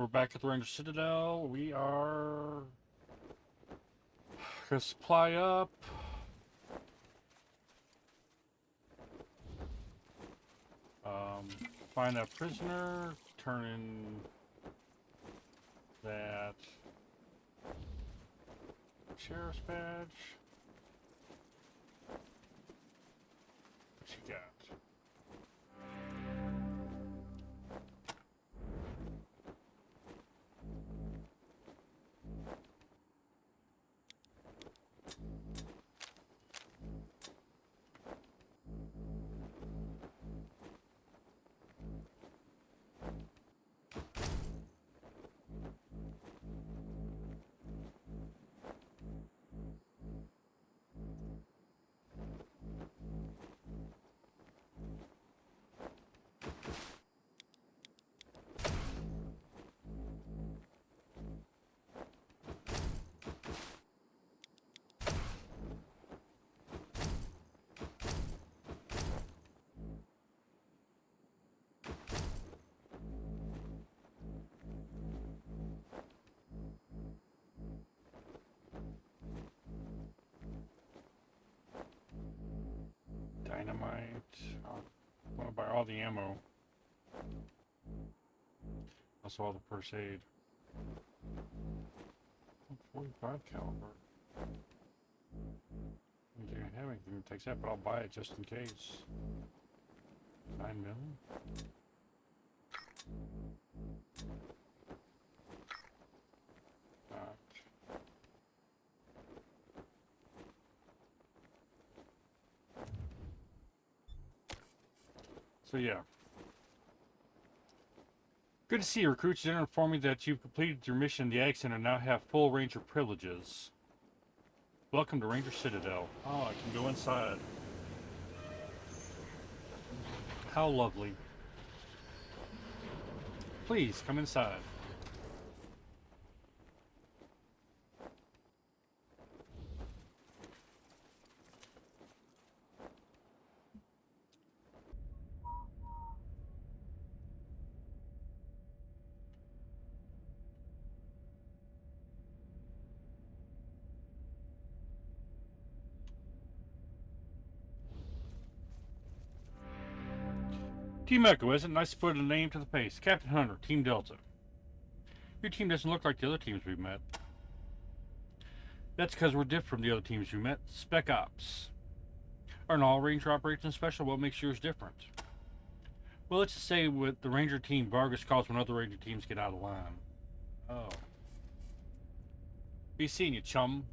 we're back at the Ranger Citadel. We are gonna supply up. Find that prisoner, turn in that sheriff's badge. What you got? Dynamite. I want to buy all the ammo. Also all the first aid. 45 caliber. I don't think I have anything that takes that, but I'll buy it just in case. 9 mil. So yeah. Good to see you, recruits. Dinner informed me that you've completed your mission in the Ag Center and now have full Ranger privileges. Welcome to Ranger Citadel. Oh, I can go inside. How lovely. Please, come inside. Team Echo, isn't it? Nice to put a name to the face. Captain Hunter, Team Delta. Your team doesn't look like the other teams we've met. That's because we're different from the other teams you met. Spec Ops. Are an all-Ranger operations special? What makes yours different? Well, let's just say with the Ranger team, Vargas calls when other Ranger teams get out of line. Oh. Be seeing you, chum.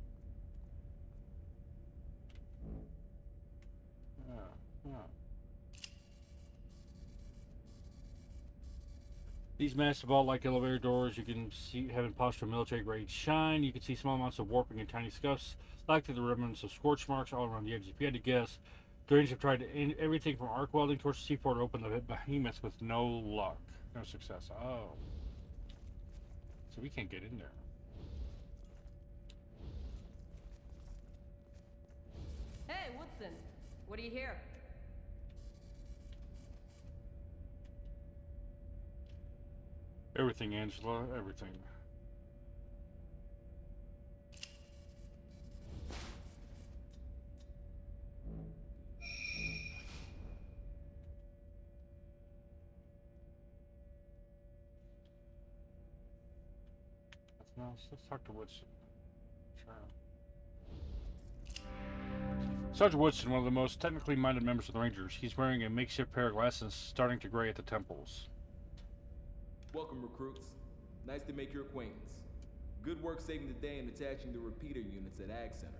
These massive vault-like elevator doors you can see have impossible military-grade shine. You can see small amounts of warping and tiny scuffs, likely the remnants of scorch marks all around the edges. If you had to guess, the Rangers have tried everything from arc welding torch to C4 to open the behemoth with no luck. No success. Oh. So we can't get in there. Hey, Woodson. What do you hear? Everything, Angela. Everything. Let's talk to Woodson. Sure. Sergeant Woodson, one of the most technically minded members of the Rangers. He's wearing a makeshift pair of glasses starting to gray at the temples. Welcome, recruits. Nice to make your acquaintance. Good work saving the day and attaching the repeater units at Ag Center.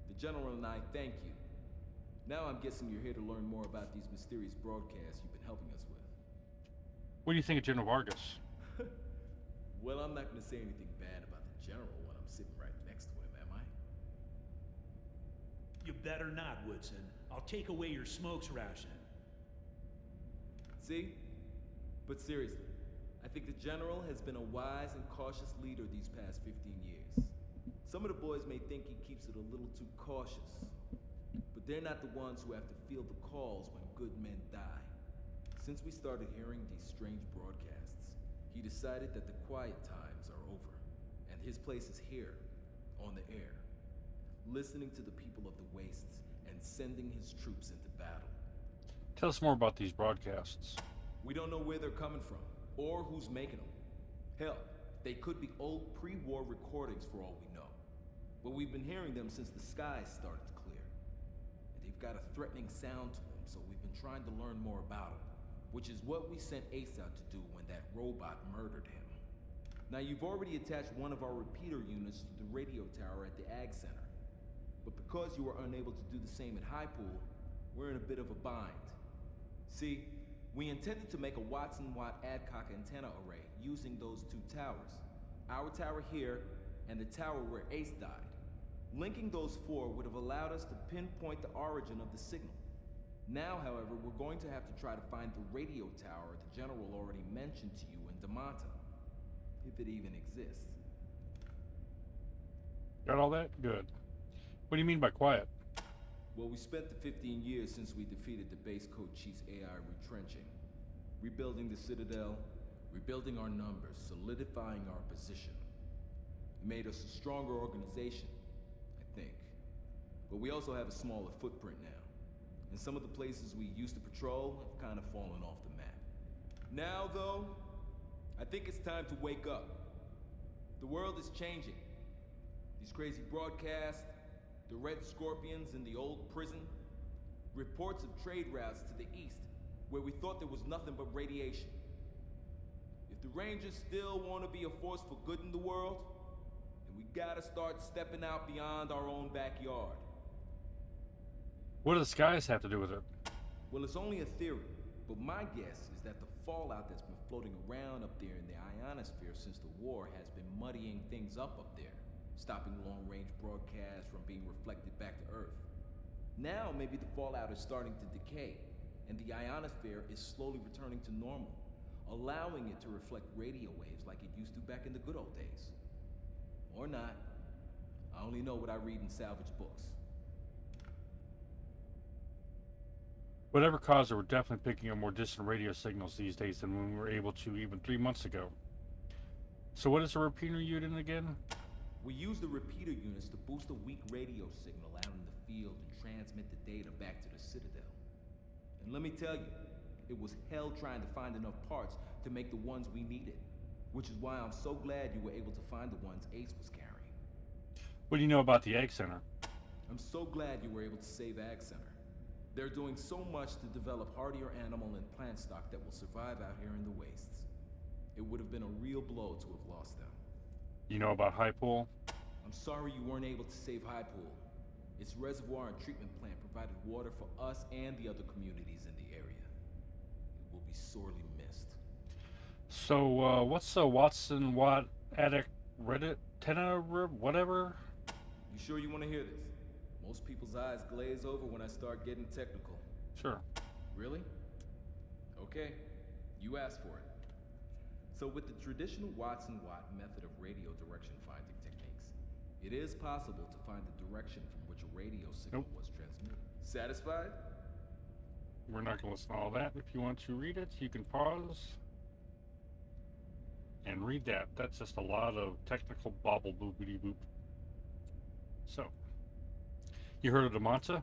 The General and I thank you. Now I'm guessing you're here to learn more about these mysterious broadcasts you've been helping us with. What do you think of General Vargas? Well, I'm not gonna say anything bad about the General when I'm sitting right next to him, am I? You better not, Woodson. I'll take away your smokes ration. See? But seriously, I think the General has been a wise and cautious leader these past 15 years. Some of the boys may think he keeps it a little too cautious, but they're not the ones who have to feel the calls when good men die. Since we started hearing these strange broadcasts, He decided that the quiet times are over, and his place is here, on the air, listening to the people of the wastes and sending his troops into battle. Tell us more about these broadcasts. We don't know where they're coming from, or who's making them. Hell, they could be old pre-war recordings for all we know. But we've been hearing them since the skies started to clear. And they've got a threatening sound to them, so we've been trying to learn more about them. Which is what we sent Ace out to do when that robot murdered him. Now you've already attached one of our repeater units to the radio tower at the Ag Center. But because you were unable to do the same at High Pool, we're in a bit of a bind. See, we intended to make a Watson-Watt Adcock antenna array using those two towers. Our tower here, and the tower where Ace died. Linking those four would have allowed us to pinpoint the origin of the signal. Now, however, we're going to have to try to find the radio tower the General already mentioned to you in Damanta. If it even exists. Got all that? Good. What do you mean by quiet? Well, we spent the 15 years since we defeated the base code chief's AI retrenching. Rebuilding the Citadel, rebuilding our numbers, solidifying our position. It made us a stronger organization, I think. But we also have a smaller footprint now. And some of the places we used to patrol have kind of fallen off the map. Now, though, I think it's time to wake up. The world is changing. These crazy broadcasts, the Red Scorpions in the old prison, reports of trade routes to the east, where we thought there was nothing but radiation. If the Rangers still want to be a force for good in the world, then we gotta start stepping out beyond our own backyard. What do the skies have to do with it? Well, it's only a theory, but my guess is that the fallout that's been floating around up there in the ionosphere since the war has been muddying things up there, stopping long-range broadcasts from being reflected back to Earth. Now, maybe the fallout is starting to decay, and the ionosphere is slowly returning to normal, allowing it to reflect radio waves like it used to back in the good old days. Or not. I only know what I read in salvage books. Whatever caused it, we're definitely picking up more distant radio signals these days than when we were able to even 3 months ago. So what is a repeater unit again? We use the repeater units to boost a weak radio signal out in the field and transmit the data back to the Citadel. And let me tell you, it was hell trying to find enough parts to make the ones we needed. Which is why I'm so glad you were able to find the ones Ace was carrying. What do you know about the Ag Center? I'm so glad you were able to save Ag Center. They're doing so much to develop hardier animal and plant stock that will survive out here in the wastes. It would have been a real blow to have lost them. You know about High Pool? I'm sorry you weren't able to save High Pool. Its reservoir and treatment plant provided water for us and the other communities in the area. It will be sorely missed. So, what's a Watson-Watt Attic Reddit tenor whatever? You sure you want to hear this? Most people's eyes glaze over when I start getting technical. Sure. Really? Okay, you asked for it. So with the traditional Watson-Watt method of radio direction finding techniques, it is possible to find the direction from which a radio signal was transmitted. Satisfied? We're not going to listen to all that. If you want to read it, you can pause and read that. That's just a lot of technical bobble boopity boop. So, you heard of Damanta?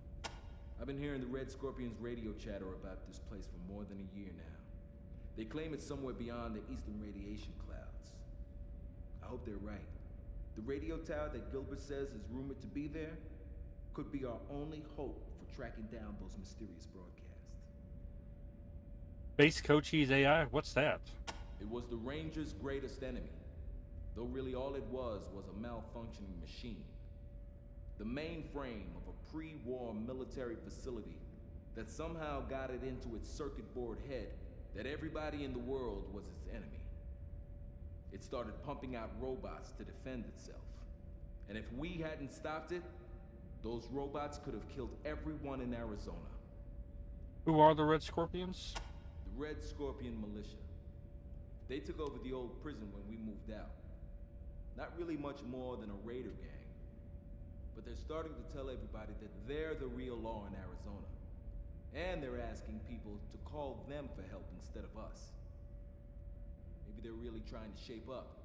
I've been hearing the Red Scorpions radio chatter about this place for more than a year now. They claim it's somewhere beyond the eastern radiation clouds. I hope they're right. The radio tower that Gilbert says is rumored to be there could be our only hope for tracking down those mysterious broadcasts. Base Cochise AI? What's that? It was the Rangers' greatest enemy, though really all it was a malfunctioning machine. The mainframe of a pre-war military facility that somehow got it into its circuit board head that everybody in the world was its enemy. It started pumping out robots to defend itself. And if we hadn't stopped it, those robots could have killed everyone in Arizona. Who are the Red Scorpions? The Red Scorpion Militia. They took over the old prison when we moved out. Not really much more than a raider gang. But they're starting to tell everybody that they're the real law in Arizona. And they're asking people to call them for help instead of us. Maybe Maybe they're really trying to shape up,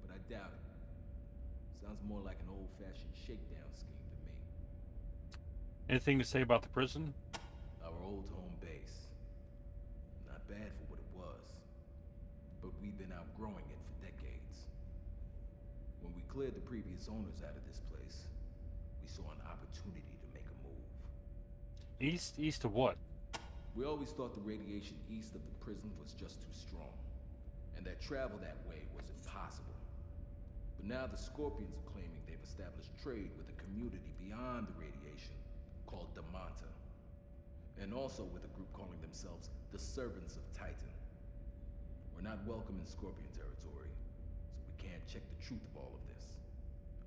but I doubt it. Sounds more like an old-fashioned shakedown scheme to me. Anything to say about the prison? Our old home base. Not bad for what it was, but we've been outgrowing it for decades. When we cleared the previous owners out of this place, we saw an opportunity to make a move. East of what? We always thought the radiation east of the prison was just too strong, and that travel that way was impossible. But now the Scorpions are claiming they've established trade with a community beyond the radiation called Damanta, and also with a group calling themselves the Servants of Titan. We're not welcome in Scorpion territory, so we can't check the truth of all of this.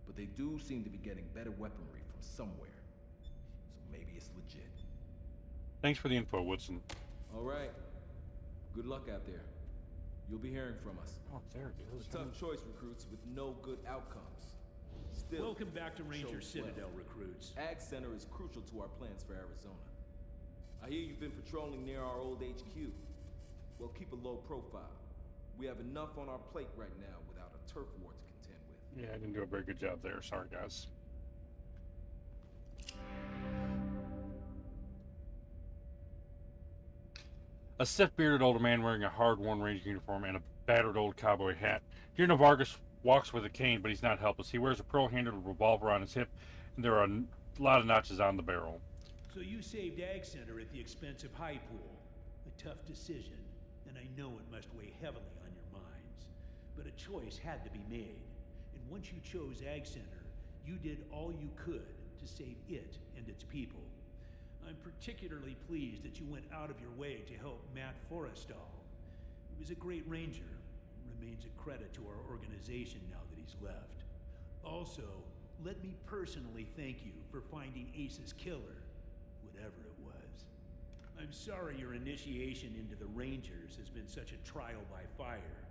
But they do seem to be getting better weaponry from somewhere, so maybe it's legit. Thanks for the info, Woodson. All right. Good luck out there. You'll be hearing from us. Oh, there it is. A tough choice, recruits, with no good outcomes. Still, Welcome back to Ranger shows Citadel, well. recruits. Ag Center is crucial to our plans for Arizona. I hear you've been patrolling near our old HQ. Well, keep a low profile. We have enough on our plate right now without a turf war to contend with. Yeah, I didn't do a very good job there. Sorry, guys. A stiff-bearded older man wearing a hard-worn ranger uniform and a battered old cowboy hat. Gino Vargas walks with a cane, but he's not helpless. He wears a pearl-handled revolver on his hip, and there are a lot of notches on the barrel. So you saved Ag Center at the expense of High Pool. A tough decision, and I know it must weigh heavily on your minds. But a choice had to be made. And once you chose Ag Center, you did all you could to save it and its people. I'm particularly pleased that you went out of your way to help Matt Forrestal. He was a great ranger, remains a credit to our organization now that he's left. Also, let me personally thank you for finding Ace's killer, whatever it was. I'm sorry your initiation into the Rangers has been such a trial by fire,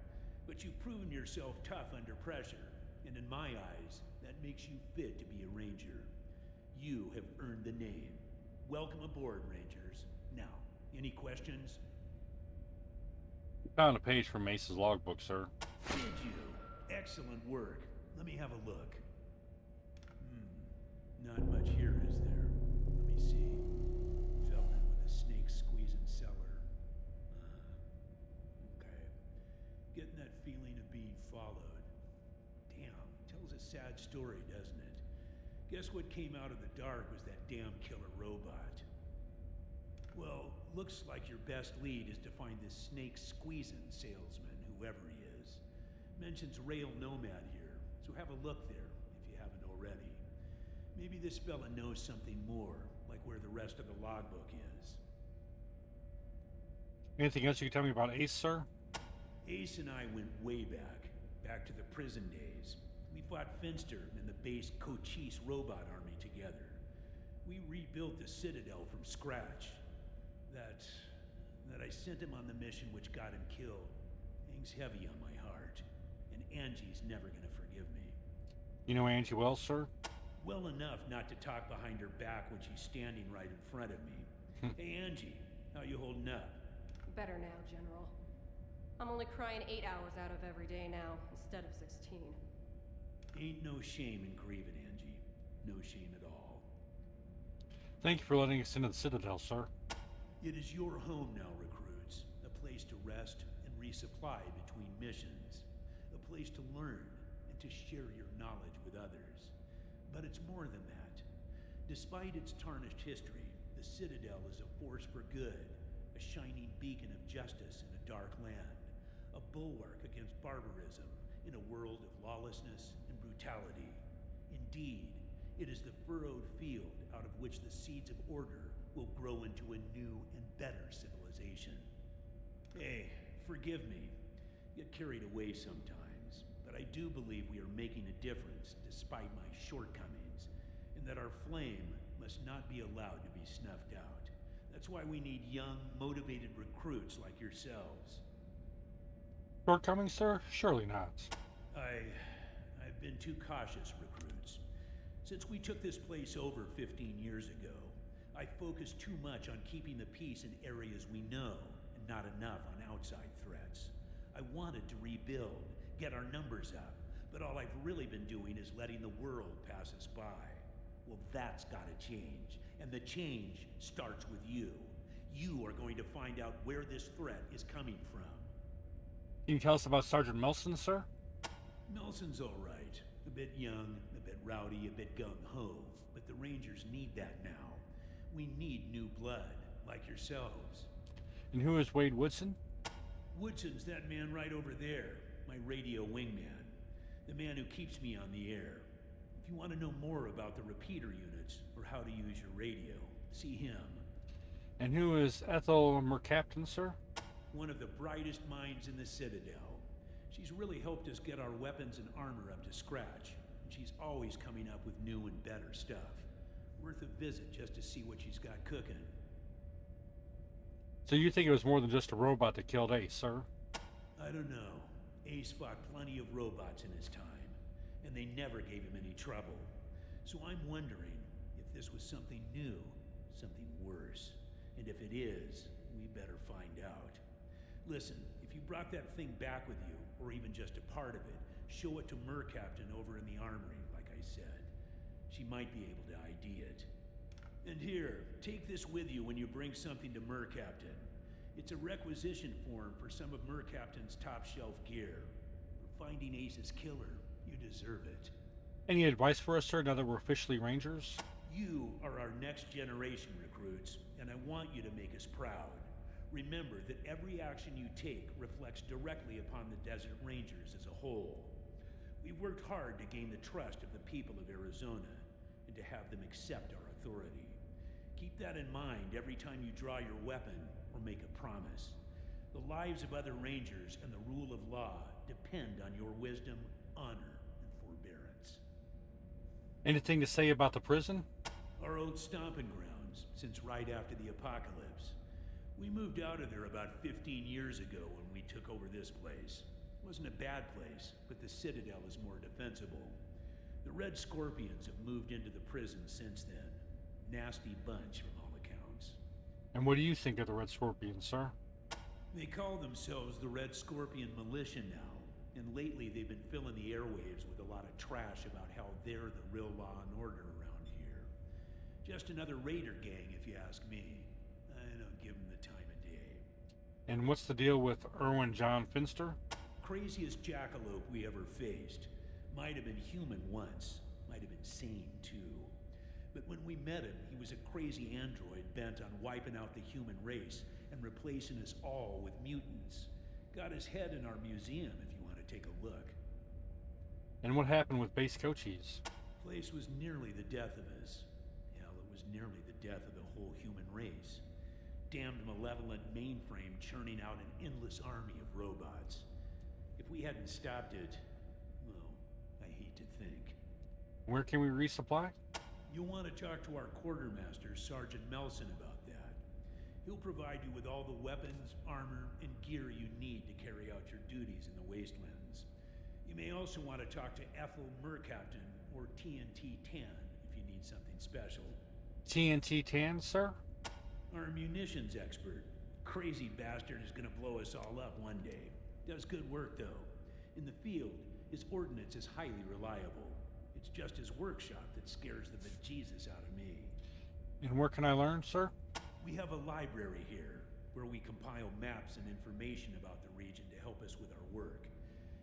but you've proven yourself tough under pressure, and in my eyes, that makes you fit to be a ranger. You have earned the name. Welcome aboard, Rangers. Now, any questions? Found a page from Mace's logbook, sir. Did you? Excellent work. Let me have a look. Not much here, is there? Let me see. Fell in with a snake squeezing cellar. Okay. Getting that feeling of being followed. Damn, tells a sad story, doesn't it? Guess what came out of the dark was that damn killer robot. Well, looks like your best lead is to find this snake squeezing salesman, whoever he is. Mentions Rail Nomad here, so have a look there if you haven't already. Maybe this fella knows something more, like where the rest of the logbook is. Anything else you can tell me about Ace, sir? Ace and I went way back to the prison days. We fought Finster and the base Cochise robot army together. We rebuilt the Citadel from scratch. That I sent him on the mission which got him killed hangs heavy on my heart, and Angie's never gonna forgive me. You know Angie well, sir? Well enough not to talk behind her back when she's standing right in front of me. Hey Angie, how you holding up? Better now, General. I'm only crying 8 hours out of every day now, instead of 16. Ain't no shame in grieving, Angie. No shame at all. Thank you for letting us into the Citadel, sir. It is your home now, recruits. A place to rest and resupply between missions. A place to learn and to share your knowledge with others. But it's more than that. Despite its tarnished history, the Citadel is a force for good, a shining beacon of justice in a dark land, a bulwark against barbarism in a world of lawlessness and brutality. Indeed, it is the furrowed field out of which the seeds of order will grow into a new and better civilization. Hey, forgive me. Get carried away sometimes, but I do believe we are making a difference despite my shortcomings, and that our flame must not be allowed to be snuffed out. That's why we need young, motivated recruits like yourselves. Shortcomings, sir? Surely not. I've been too cautious, recruits. Since we took this place over 15 years ago, I focused too much on keeping the peace in areas we know, and not enough on outside threats. I wanted to rebuild, get our numbers up, but all I've really been doing is letting the world pass us by. Well, that's gotta change, and the change starts with you. You are going to find out where this threat is coming from. Can you tell us about Sergeant Melson, sir? Nelson's all right. A bit young, a bit rowdy, a bit gung-ho, but the Rangers need that now. We need new blood, like yourselves. And who is Wade Woodson? Woodson's that man right over there, my radio wingman. The man who keeps me on the air. If you want to know more about the repeater units, or how to use your radio, see him. And who is Ethel Mercaptan, sir? One of the brightest minds in the Citadel. She's really helped us get our weapons and armor up to scratch, and she's always coming up with new and better stuff. Worth a visit just to see what she's got cooking. So you think it was more than just a robot that killed Ace, sir? I don't know. Ace fought plenty of robots in his time, and they never gave him any trouble. So I'm wondering if this was something new, something worse. And if it is, we better find out. Listen, if you brought that thing back with you, or even just a part of it, show it to Mercaptan over in the armory, like I said. She might be able to ID it. And here, take this with you when you bring something to Mercaptan. It's a requisition form for some of Mercaptan's top shelf gear. For finding Ace's killer, you deserve it. Any advice for us, sir, now that we're officially Rangers? You are our next generation recruits, and I want you to make us proud. Remember that every action you take reflects directly upon the Desert Rangers as a whole. We've worked hard to gain the trust of the people of Arizona, and to have them accept our authority. Keep that in mind every time you draw your weapon or make a promise. The lives of other Rangers and the rule of law depend on your wisdom, honor, and forbearance. Anything to say about the prison? Our old stomping grounds, since right after the apocalypse. We moved out of there about 15 years ago when we took over this place. It wasn't a bad place, but the Citadel is more defensible. The Red Scorpions have moved into the prison since then. Nasty bunch from all accounts. And what do you think of the Red Scorpions, sir? They call themselves the Red Scorpion Militia now, and lately they've been filling the airwaves with a lot of trash about how they're the real law and order around here. Just another raider gang, if you ask me. I don't give them the time of day. And what's the deal with Erwin John Finster? Craziest jackalope we ever faced. Might have been human once, might have been sane too. But when we met him, he was a crazy android bent on wiping out the human race and replacing us all with mutants. Got his head in our museum if you want to take a look. And what happened with Base Cochise? Place was nearly the death of us. Hell, it was nearly the death of the whole human race. Damned malevolent mainframe churning out an endless army of robots. If we hadn't stopped it, well, I hate to think. Where can we resupply? You'll want to talk to our quartermaster, Sergeant Melson, about that. He'll provide you with all the weapons, armor, and gear you need to carry out your duties in the Wastelands. You may also want to talk to Ethel Mercaptan or TNT-10 if you need something special. TNT-10, sir? Our munitions expert. Crazy bastard is going to blow us all up one day. Does good work, though. In the field, his ordnance is highly reliable. It's just his workshop that scares the bejesus out of me. And where can I learn, sir? We have a library here, where we compile maps and information about the region to help us with our work.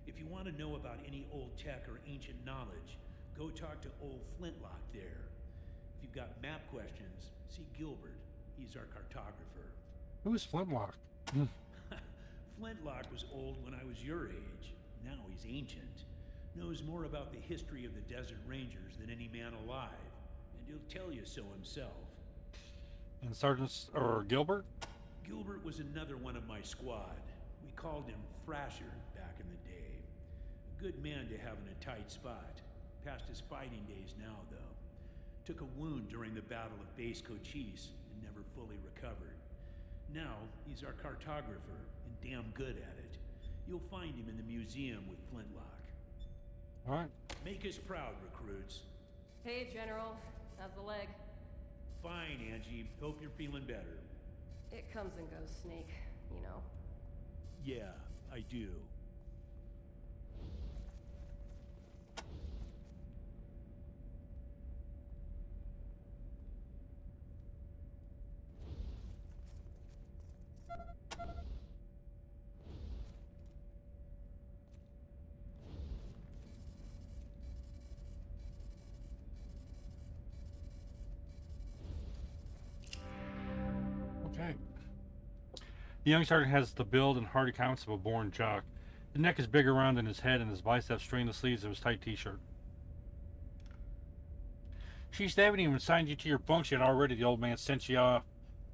If you want to know about any old tech or ancient knowledge, go talk to old Flintlock there. If you've got map questions, see Gilbert. He's our cartographer. Who is Flintlock? Flintlock was old when I was your age. Now he's ancient. Knows more about the history of the Desert Rangers than any man alive, and he'll tell you so himself. And Gilbert? Gilbert was another one of my squad. We called him Thrasher back in the day. A good man to have in a tight spot. Past his fighting days now, though. Took a wound during the Battle of Base Cochise and never fully recovered. Now, he's our cartographer, and damn good at it. You'll find him in the museum with Flintlock. All right. Make us proud, recruits. Hey, General. How's the leg? Fine, Angie. Hope you're feeling better. It comes and goes, Snake. You know. Yeah, I do. Okay. The young sergeant has the build and hardy countenance of a born jock. His neck is big around than his head, and his biceps strain the sleeves of his tight t-shirt. She's haven't even signed you to your bunks yet already. The old man sent you off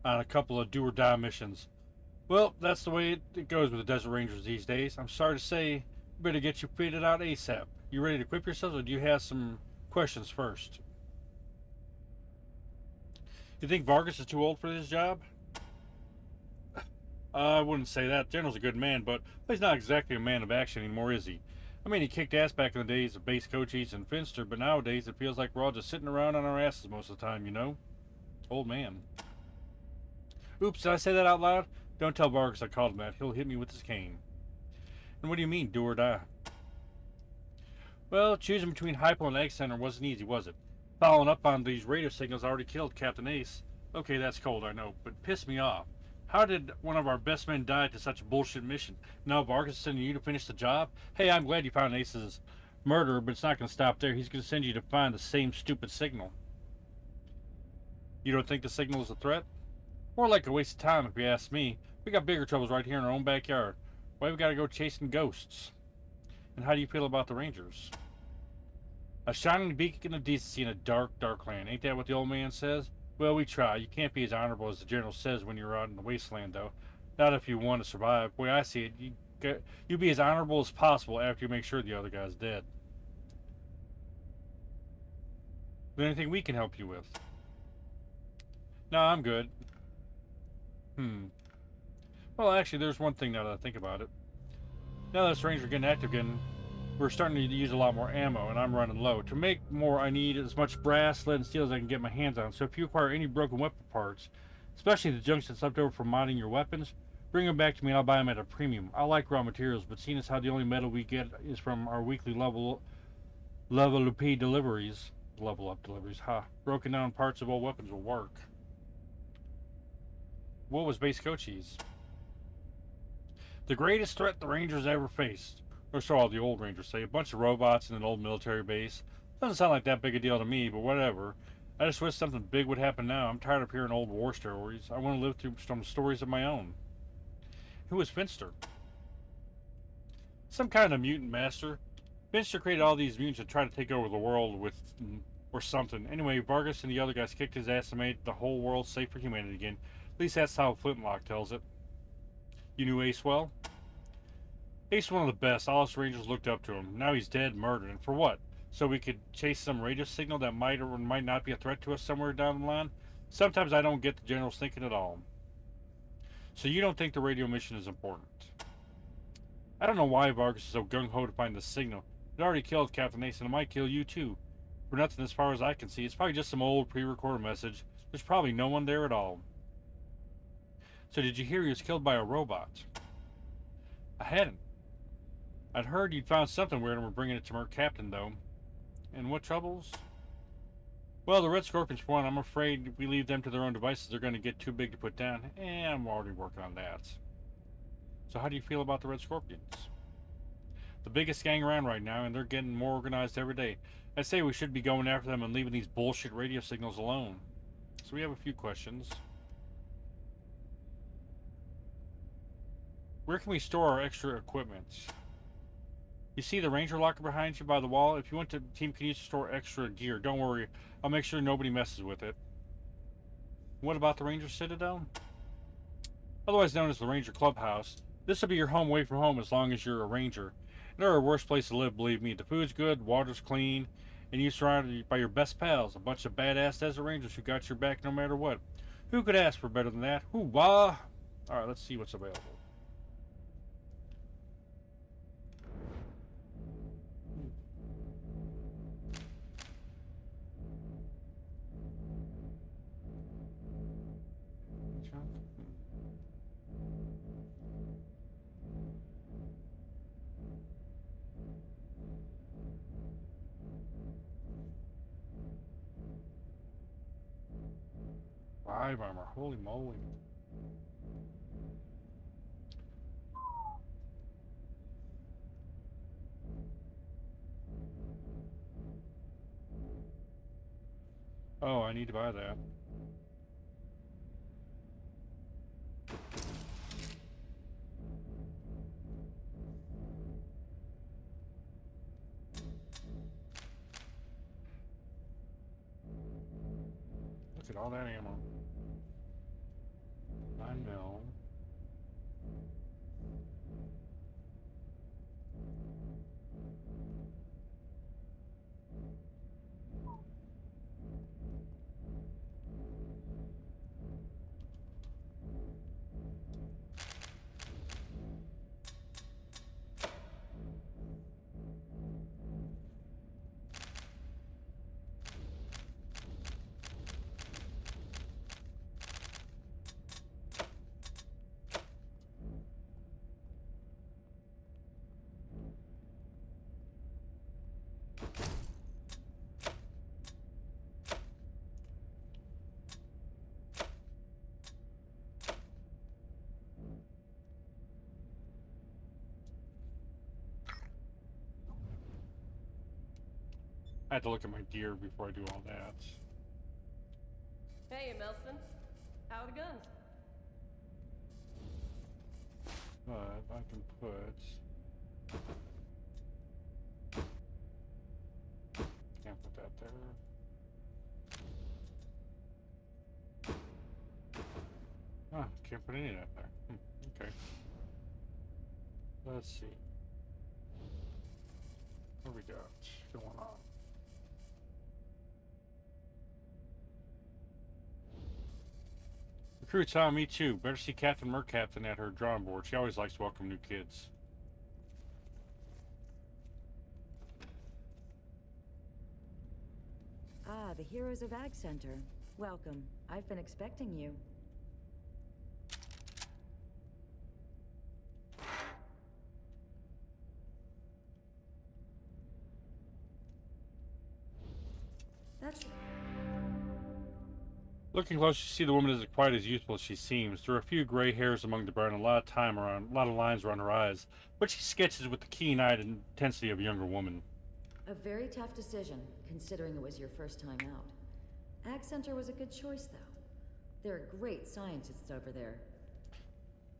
on a couple of do-or-die missions. Well, that's the way it goes with the Desert Rangers these days. I'm sorry to say, we better get you fitted out ASAP. You ready to equip yourselves, or do you have some questions first? You think Vargas is too old for this job? I wouldn't say that. General's a good man, but he's not exactly a man of action anymore, is he? I mean, he kicked ass back in the days of base coaches and Finster, but nowadays it feels like we're all just sitting around on our asses most of the time, you know? Old man. Oops, did I say that out loud? Don't tell Vargas I called him that. He'll hit me with his cane. And what do you mean, do or die? Well, choosing between Hypo and Egg Center wasn't easy, was it? Following up on these radio signals already killed Captain Ace. Okay, that's cold, I know, but pissed me off. How did one of our best men die to such a bullshit mission? Now Vargas is sending you to finish the job? Hey, I'm glad you found Ace's murderer, but it's not going to stop there. He's going to send you to find the same stupid signal. You don't think the signal is a threat? More like a waste of time, if you ask me. We got bigger troubles right here in our own backyard. Why we got to go chasing ghosts? And how do you feel about the Rangers? A shining beacon of decency in a dark, dark land. Ain't that what the old man says? Well, we try. You can't be as honorable as the general says when you're out in the wasteland, though. Not if you want to survive. The way I see it, you be as honorable as possible after you make sure the other guy's dead. Is there anything we can help you with? No, I'm good. Well, actually, there's one thing now that I think about it. Now that this Ranger getting active again, we're starting to use a lot more ammo, and I'm running low. To make more, I need as much brass, lead, and steel as I can get my hands on. So if you acquire any broken weapon parts, especially the junk that's left over from modding your weapons, bring them back to me and I'll buy them at a premium. I like raw materials, but seeing as how the only metal we get is from our weekly level up deliveries, broken down parts of old weapons will work. What was base Cochise? The greatest threat the Rangers ever faced. Or so all the old Rangers say. A bunch of robots in an old military base. Doesn't sound like that big a deal to me, but whatever. I just wish something big would happen now. I'm tired of hearing old war stories. I want to live through some stories of my own. Who was Finster? Some kind of mutant master. Finster created all these mutants to try to take over the world with... or something. Anyway, Vargas and the other guys kicked his ass and made the whole world safe for humanity again. At least that's how Flintlock tells it. You knew Ace well? Ace was one of the best. All us Rangers looked up to him. Now he's dead, murdered. And for what? So we could chase some radio signal that might or might not be a threat to us somewhere down the line? Sometimes I don't get the general's thinking at all. So you don't think the radio mission is important? I don't know why Vargas is so gung-ho to find the signal. It already killed Captain Ace, and it might kill you too. For nothing as far as I can see. It's probably just some old pre-recorded message. There's probably no one there at all. So did you hear he was killed by a robot? I hadn't. I'd heard you'd found something weird and were bringing it to our captain, though. And what troubles? Well, the Red Scorpions, for one, I'm afraid if we leave them to their own devices, they're going to get too big to put down. I'm already working on that. So how do you feel about the Red Scorpions? The biggest gang around right now, and they're getting more organized every day. I say we should be going after them and leaving these bullshit radio signals alone. So we have a few questions. Where can we store our extra equipment? You see the Ranger locker behind you by the wall? If you want to, the team can use to store extra gear. Don't worry, I'll make sure nobody messes with it. What about the Ranger Citadel? Otherwise known as the Ranger Clubhouse. This will be your home away from home as long as you're a Ranger. There are worse places to live, believe me. The food's good, water's clean, and you're surrounded by your best pals. A bunch of badass Desert Rangers who got your back no matter what. Who could ask for better than that? Hoo-wah! Alright, let's see what's available. 5 armor. Holy moly. Oh, I need to buy that. Look at all that ammo. 9 mil. I had to look at my gear before I do all that. Hey, Melson. How are the guns? But I can put... Can't put that there. Ah, can't put any of that there. Okay. Let's see. What do we got going on? Recruits, hi, me too. Better see Captain Mercaptain at her drawing board. She always likes to welcome new kids. Ah, the heroes of Ag Center. Welcome. I've been expecting you. That's... Looking close, you see the woman isn't quite as youthful as she seems. There are a few gray hairs among the brown and a lot of lines around her eyes, but she sketches with the keen-eyed intensity of a younger woman. A very tough decision, considering it was your first time out. Ag Center was a good choice, though. There are great scientists over there.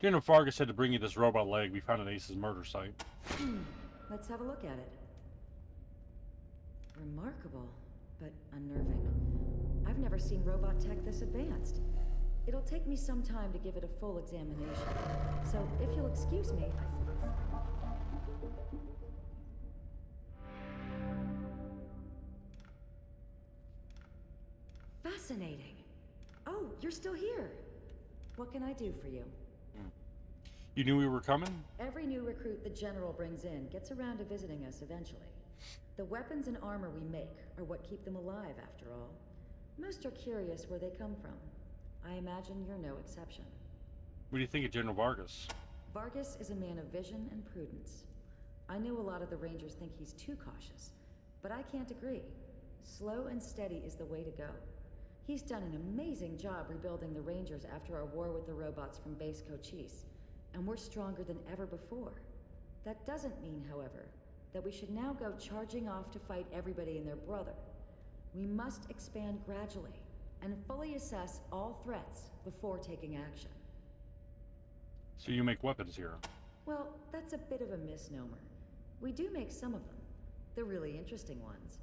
General Vargas said to bring you this robot leg we found at Ace's murder site. Let's have a look at it. Remarkable, but unnerving. I've never seen robot tech this advanced. It'll take me some time to give it a full examination. So, if you'll excuse me, Fascinating. Oh, you're still here. What can I do for you? You knew we were coming? Every new recruit the General brings in gets around to visiting us eventually. The weapons and armor we make are what keep them alive, after all. Most are curious where they come from. I imagine you're no exception. What do you think of General Vargas? Vargas is a man of vision and prudence. I know a lot of the Rangers think he's too cautious, but I can't agree. Slow and steady is the way to go. He's done an amazing job rebuilding the Rangers after our war with the robots from Base Cochise, and we're stronger than ever before. That doesn't mean, however, that we should now go charging off to fight everybody and their brother. We must expand gradually and fully assess all threats before taking action. So you make weapons here? Well, that's a bit of a misnomer. We do make some of them, the really interesting ones.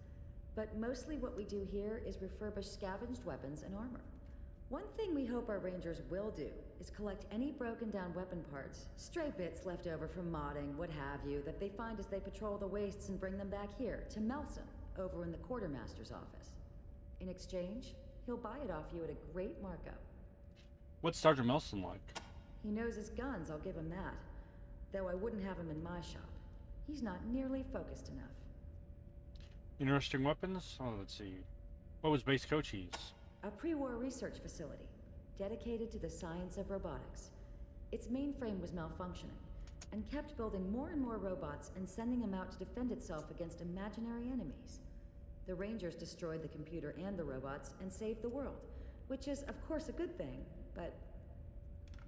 But mostly what we do here is refurbish scavenged weapons and armor. One thing we hope our Rangers will do is collect any broken down weapon parts, stray bits left over from modding, what have you, that they find as they patrol the wastes and bring them back here, to Melson, over in the Quartermaster's office. In exchange, he'll buy it off you at a great markup. What's Sergeant Melson like? He knows his guns, I'll give him that. Though I wouldn't have him in my shop. He's not nearly focused enough. Interesting weapons? Oh, let's see. What was Base Cochise? A pre-war research facility, dedicated to the science of robotics. Its mainframe was malfunctioning, and kept building more and more robots and sending them out to defend itself against imaginary enemies. The Rangers destroyed the computer and the robots and saved the world, which is, of course, a good thing, but...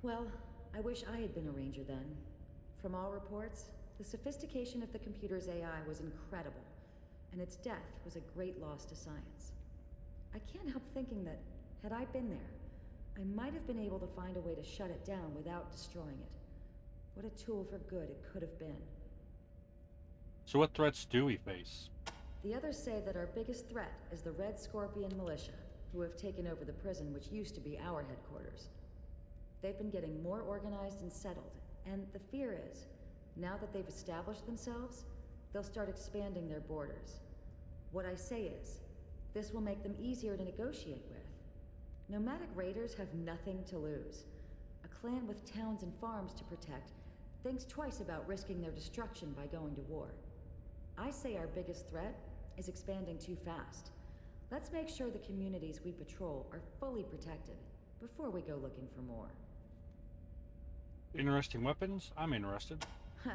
Well, I wish I had been a ranger then. From all reports, the sophistication of the computer's AI was incredible, and its death was a great loss to science. I can't help thinking that, had I been there, I might have been able to find a way to shut it down without destroying it. What a tool for good it could have been. So what threats do we face? The others say that our biggest threat is the Red Scorpion militia, who have taken over the prison which used to be our headquarters. They've been getting more organized and settled, and the fear is, now that they've established themselves, they'll start expanding their borders. What I say is, this will make them easier to negotiate with. Nomadic raiders have nothing to lose. A clan with towns and farms to protect thinks twice about risking their destruction by going to war. I say our biggest threat is expanding too fast. Let's make sure the communities we patrol are fully protected before we go looking for more. Interesting weapons? I'm interested. Huh.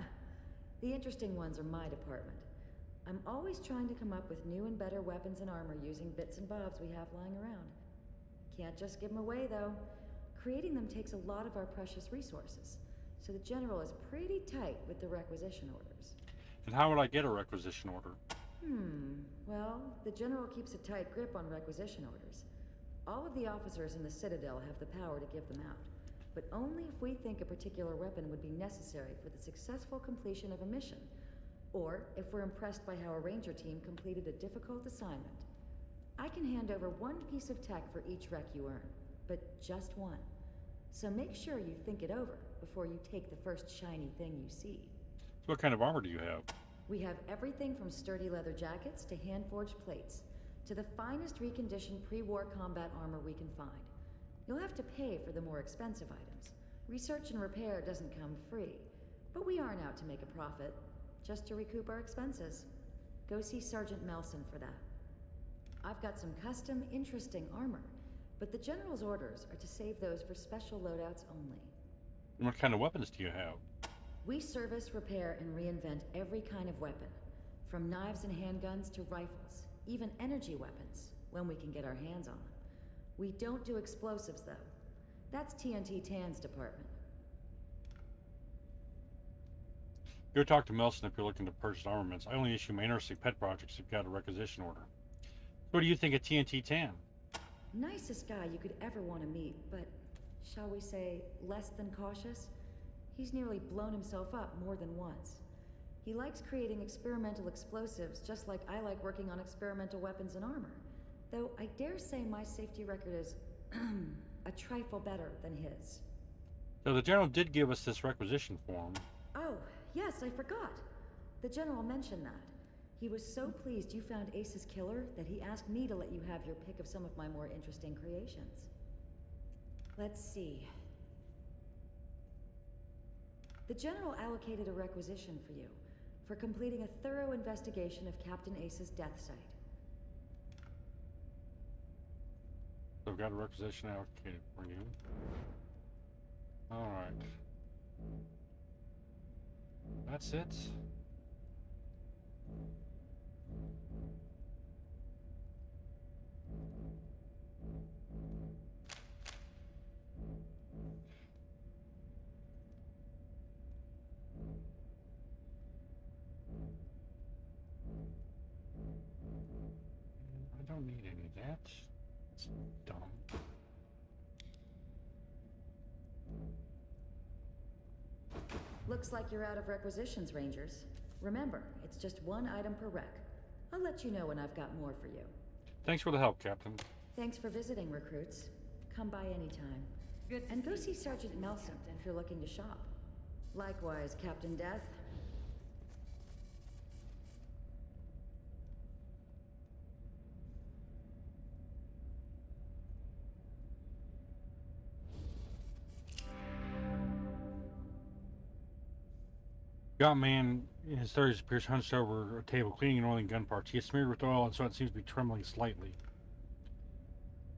The interesting ones are my department. I'm always trying to come up with new and better weapons and armor using bits and bobs we have lying around. Can't just give them away, though. Creating them takes a lot of our precious resources, so the General is pretty tight with the requisition orders. And how would I get a requisition order? Well, the General keeps a tight grip on requisition orders. All of the officers in the Citadel have the power to give them out, but only if we think a particular weapon would be necessary for the successful completion of a mission, or if we're impressed by how a ranger team completed a difficult assignment. I can hand over one piece of tech for each rec you earn, but just one. So make sure you think it over before you take the first shiny thing you see. So what kind of armor do you have? We have everything from sturdy leather jackets to hand-forged plates, to the finest reconditioned pre-war combat armor we can find. You'll have to pay for the more expensive items. Research and repair doesn't come free, but we aren't out to make a profit, just to recoup our expenses. Go see Sergeant Melson for that. I've got some custom, interesting armor, but the General's orders are to save those for special loadouts only. And what kind of weapons do you have? We service, repair, and reinvent every kind of weapon, from knives and handguns to rifles, even energy weapons, when we can get our hands on them. We don't do explosives, though. That's TNT Tan's department. Go talk to Melson if you're looking to purchase armaments. I only issue my interesting pet projects if you've got a requisition order. What do you think of TNT Tan? Nicest guy you could ever want to meet, but shall we say less than cautious? He's nearly blown himself up more than once. He likes creating experimental explosives just like I like working on experimental weapons and armor. Though I dare say my safety record is a trifle better than his. So the General did give us this requisition form. Oh, yes, I forgot. The General mentioned that. He was so pleased you found Ace's killer that he asked me to let you have your pick of some of my more interesting creations. Let's see. The General allocated a requisition for you, for completing a thorough investigation of Captain Ace's death site. So I've got a requisition allocated for you. Alright. That's it. I don't need any of that. It's dumb. Looks like you're out of requisitions, Rangers. Remember, it's just one item per rec. I'll let you know when I've got more for you. Thanks for the help, Captain. Thanks for visiting, recruits. Come by anytime. Good to And go see see Sergeant Melson if you're looking to shop. Likewise, Captain Death. Got man in his 30s appears hunched over a table, cleaning and oiling gun parts. He is smeared with oil, and so it seems to be trembling slightly.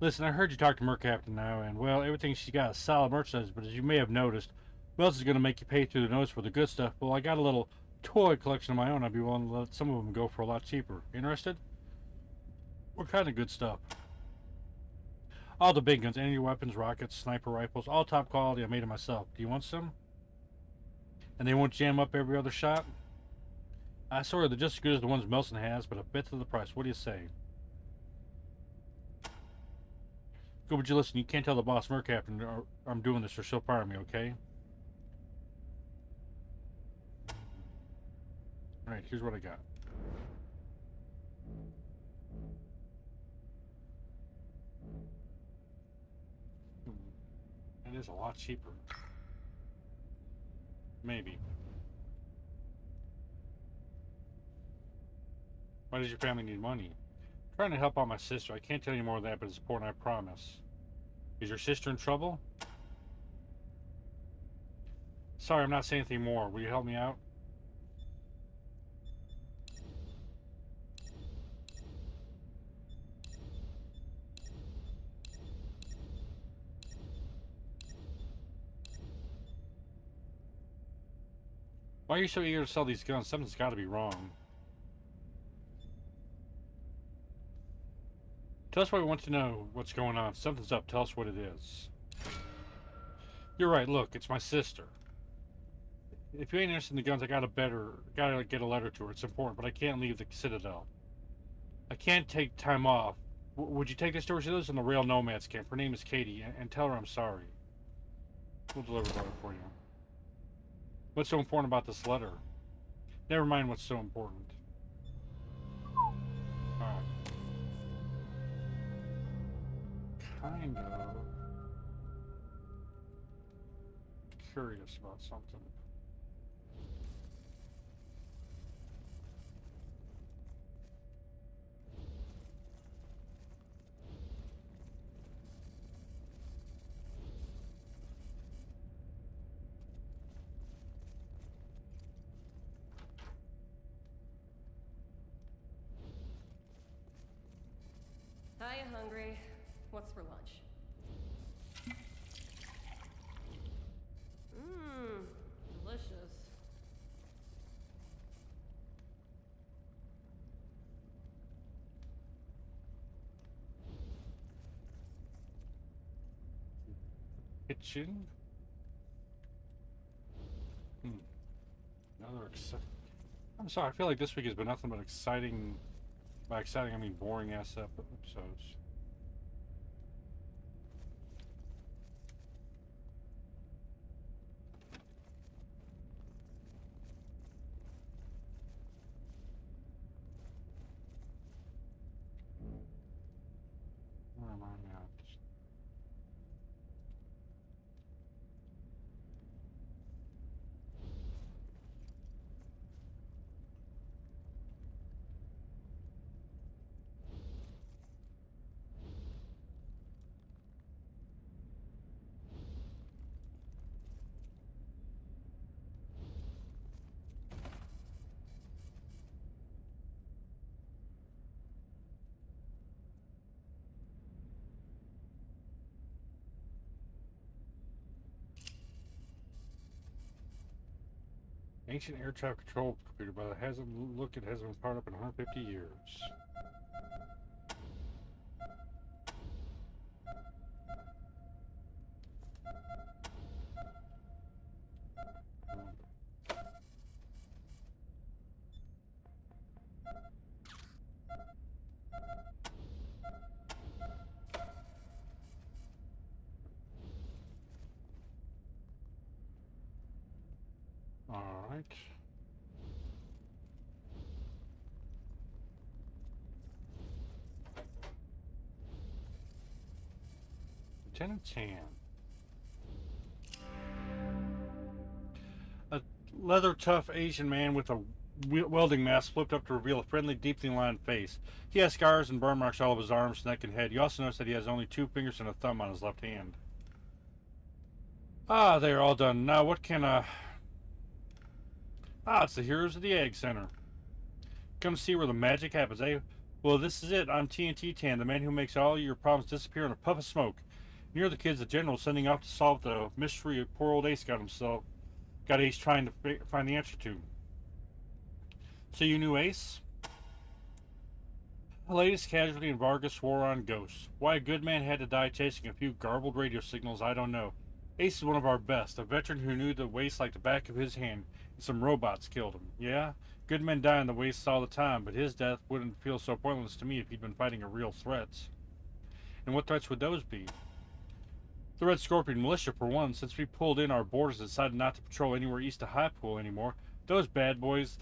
Listen, I heard you talk to Mer Captain now, and well, everything she's got is solid merchandise, but as you may have noticed, Wells is going to make you pay through the nose for the good stuff. Well, I got a little toy collection of my own. I'd be willing to let some of them go for a lot cheaper. Interested? What kind of good stuff? All the big guns, energy weapons, rockets, sniper rifles, all top quality. I made it myself. Do you want some? And they won't jam up every other shot? I swear they're just as good as the ones Melson has, but a bit of the price. What do you say? Go, would you listen? You can't tell the boss Mer Captain I'm doing this or she'll fire me, okay? Alright, here's what I got. It is a lot cheaper. Maybe. Why does your family need money? I'm trying to help out my sister. I can't tell you more of that, but it's important, I promise. Is your sister in trouble? Sorry, I'm not saying anything more. Will you help me out? Why are you so eager to sell these guns? Something's got to be wrong. Tell us why we want to know what's going on. Something's up. Tell us what it is. You're right. Look, it's my sister. If you ain't interested in the guns, I gotta get a letter to her. It's important, but I can't leave the Citadel. I can't take time off. Would you take this to her? She lives in the Rail Nomads camp. Her name is Katie, and tell her I'm sorry. We'll deliver the letter for you. What's so important about this letter? Never mind what's so important. Alright. Kind of curious about something. Hiya, hungry. What's for lunch? Mmm, delicious. Kitchen. Another exciting. I'm sorry. I feel like this week has been nothing but exciting. By exciting, I mean boring ass episodes. Where am I at? Ancient air traffic control computer, but it hasn't it hasn't been powered up in 150 years. All right. Lieutenant Tan. A leather tough Asian man with a welding mask flipped up to reveal a friendly, deeply lined face. He has scars and burn marks all over his arms, neck, and head. You also notice that he has only 2 fingers and a thumb on his left hand. Ah, they are all done. Now what can it's the Heroes of the Egg Center. Come see where the magic happens, eh? Well, this is it. I'm TNT Tan, the man who makes all your problems disappear in a puff of smoke. You're the kids the general's sending off to solve the mystery poor old Ace got Ace trying to find the answer to. So you knew Ace? The latest casualty in Vargas' war on ghosts. Why a good man had to die chasing a few garbled radio signals, I don't know. Ace is one of our best, a veteran who knew the waste like the back of his hand, and some robots killed him. Yeah, good men die in the wastes all the time, but his death wouldn't feel so pointless to me if he'd been fighting a real threat. And what threats would those be? The Red Scorpion militia, for one. Since we pulled in our borders and decided not to patrol anywhere east of High Pool anymore, those bad boys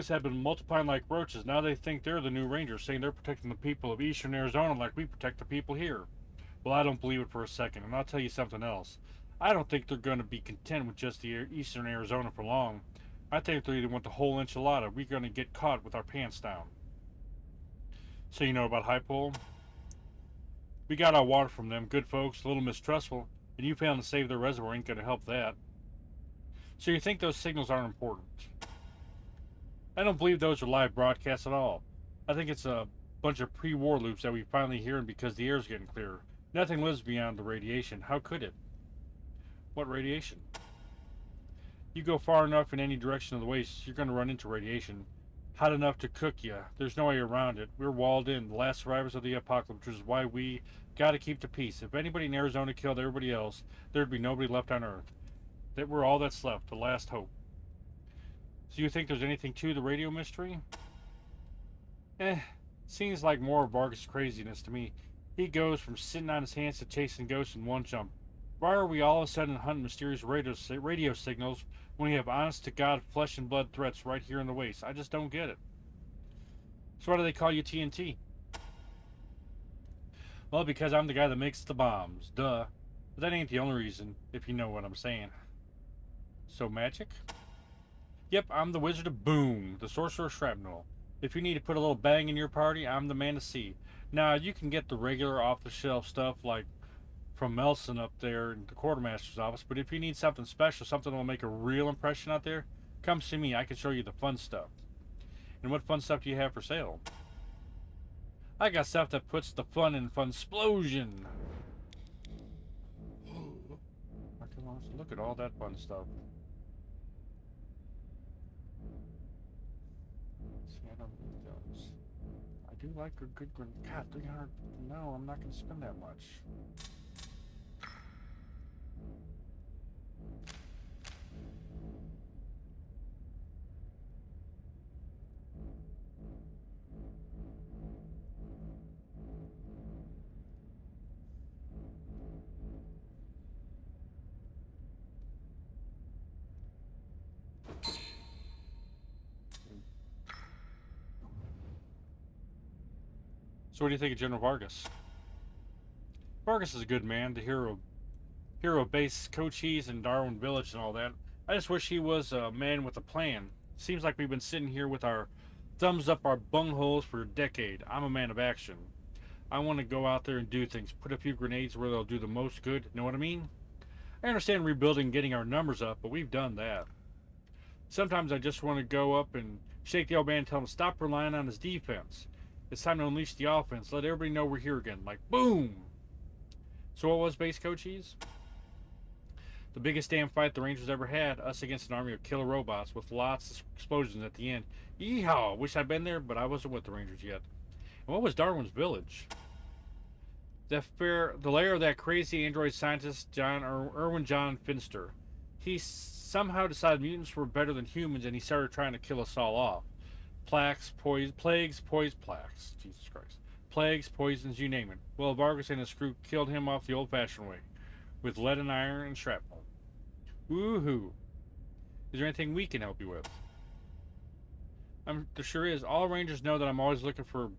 have been multiplying like roaches. Now they think they're the new Rangers, saying they're protecting the people of eastern Arizona like we protect the people here. Well, I don't believe it for a second, and I'll tell you something else. I don't think they're going to be content with just the eastern Arizona for long. I think they either want the whole enchilada. We're going to get caught with our pants down. So you know about High Pool? We got our water from them, good folks, a little mistrustful, and you failing to save their reservoir ain't going to help that. So you think those signals aren't important? I don't believe those are live broadcasts at all. I think it's a bunch of pre-war loops that we finally hearing because the air's getting clearer. Nothing lives beyond the radiation. How could it? What radiation? You go far enough in any direction of the waste, you're going to run into radiation. Hot enough to cook you. There's no way around it. We're walled in, the last survivors of the apocalypse, which is why we got to keep the peace. If anybody in Arizona killed everybody else, there'd be nobody left on Earth. That we're all that's left, the last hope. So you think there's anything to the radio mystery? Seems like more of Vargas' craziness to me. He goes from sitting on his hands to chasing ghosts in one jump. Why are we all of a sudden hunting mysterious radio signals when we have honest-to-God flesh and blood threats right here in the waste? I just don't get it. So why do they call you TNT? Well, because I'm the guy that makes the bombs. Duh. But that ain't the only reason, if you know what I'm saying. So magic? Yep, I'm the Wizard of Boom, the Sorcerer of Shrapnel. If you need to put a little bang in your party, I'm the man to see. Now, you can get the regular off-the-shelf stuff like from Melson up there in the quartermaster's office, but if you need something special, something that will make a real impression out there, come see me. I can show you the fun stuff. And what fun stuff do you have for sale? I got stuff that puts the fun in Funsplosion. Look at all that fun stuff. See, I don't need those. I do like a good grenade. God, 300. No, I'm not going to spend that much. So what do you think of General Vargas? Vargas is a good man, the hero of base Cochise and Darwin Village and all that. I just wish he was a man with a plan. Seems like we've been sitting here with our thumbs up our bungholes for a decade. I'm a man of action. I want to go out there and do things. Put a few grenades where they'll do the most good. Know what I mean? I understand rebuilding and getting our numbers up, but we've done that. Sometimes I just want to go up and shake the old man and tell him to stop relying on his defense. It's time to unleash the offense. Let everybody know we're here again. Like, boom! So what was base Cochise? The biggest damn fight the Rangers ever had. Us against an army of killer robots with lots of explosions at the end. Yeehaw! Wish I'd been there, but I wasn't with the Rangers yet. And what was Darwin's Village? The lair of that crazy android scientist, Erwin John Finster. He somehow decided mutants were better than humans, and he started trying to kill us all off. Plagues, poisons, Jesus Christ. Plagues, poisons, you name it. Well, Vargas and his crew killed him off the old-fashioned way, with lead and iron and shrapnel. Woohoo! Is there anything we can help you with? There sure is. All Rangers know that I'm always looking for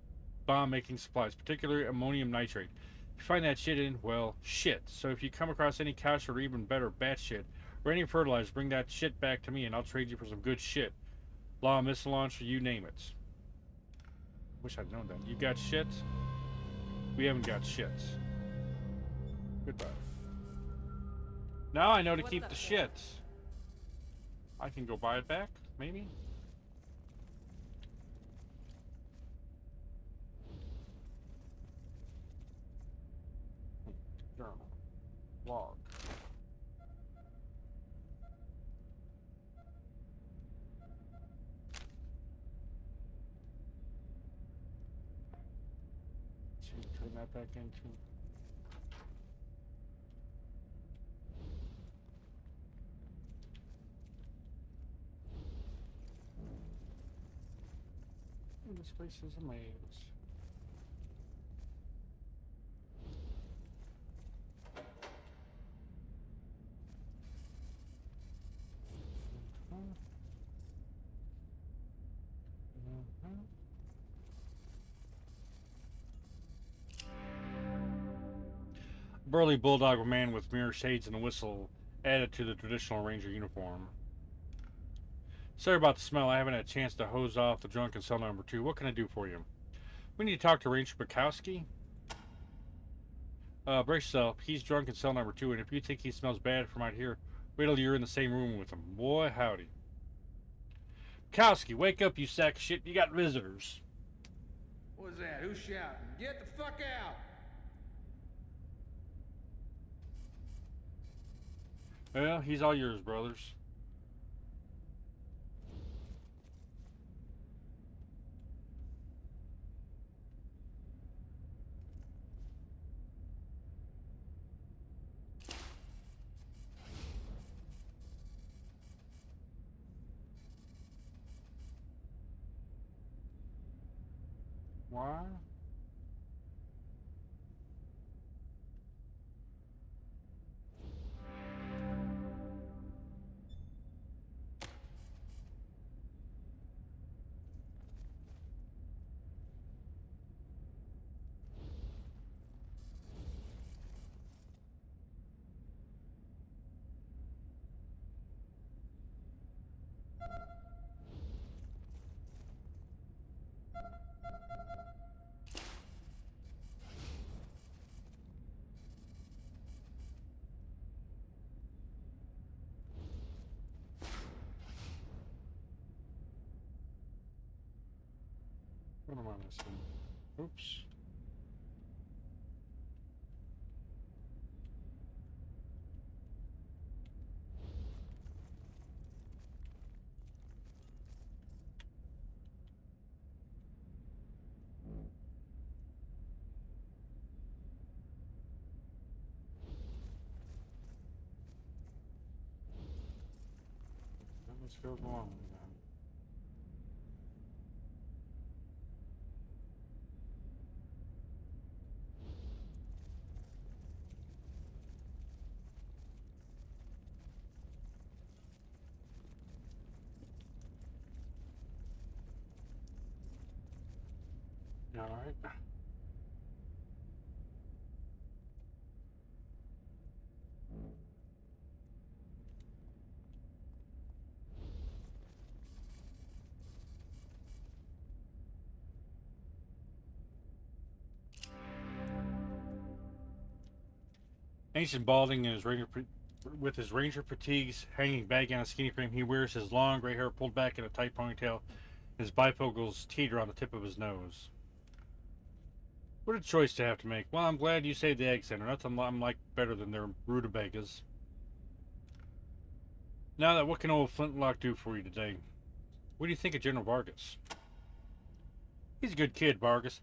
bomb-making supplies, particularly ammonium nitrate. If you find that shit in, well, shit. So if you come across any couch or even better, bat shit, or any fertilizer, bring that shit back to me and I'll trade you for some good shit. Law missile launcher, you name it. Wish I'd known that. You got shit? We haven't got shit. Goodbye. Now I know to keep the shit. I can go buy it back, maybe? Journal. Log. actually turn that back into. This place is a maze. Burly bulldog man with mirror shades and a whistle added to the traditional ranger uniform. Sorry about the smell. I haven't had a chance to hose off the drunk in cell number 2. What can I do for you? We need to talk to Ranger Bukowski. Brace yourself. He's drunk in cell number 2, and if you think he smells bad from out here, wait till you're in the same room with him. Boy, howdy. Bukowski, wake up, you sack of shit. You got visitors. What was that? Who's shouting? Get the fuck out! Well, he's all yours, brothers. Why? What am I missing? Oops. Let's go normally then. All right. Ancient balding and with his ranger fatigues hanging back on a skinny frame, he wears his long gray hair pulled back in a tight ponytail. His bifocals teeter on the tip of his nose. What a choice to have to make. Well, I'm glad you saved the Egg Center. Nothing I'm like better than their rutabagas. Now that, what can old Flintlock do for you today? What do you think of General Vargas? He's a good kid, Vargas.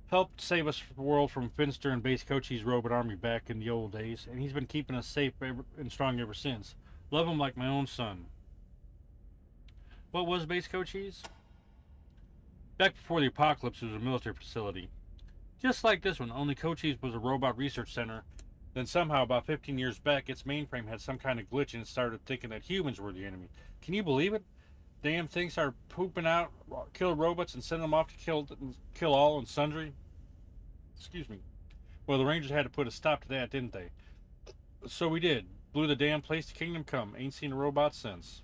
Helped save us the world from Finster and Base Cochise robot army back in the old days, and he's been keeping us safe and strong ever since. Love him like my own son. What was Base Cochise? Back before the apocalypse, it was a military facility. Just like this one, only Cochise was a robot research center. Then somehow, about 15 years back, its mainframe had some kind of glitch and it started thinking that humans were the enemy. Can you believe it? Damn thing started pooping out, kill robots, and send them off to kill all and sundry. Excuse me. Well, the Rangers had to put a stop to that, didn't they? So we did. Blew the damn place to kingdom come. Ain't seen a robot since.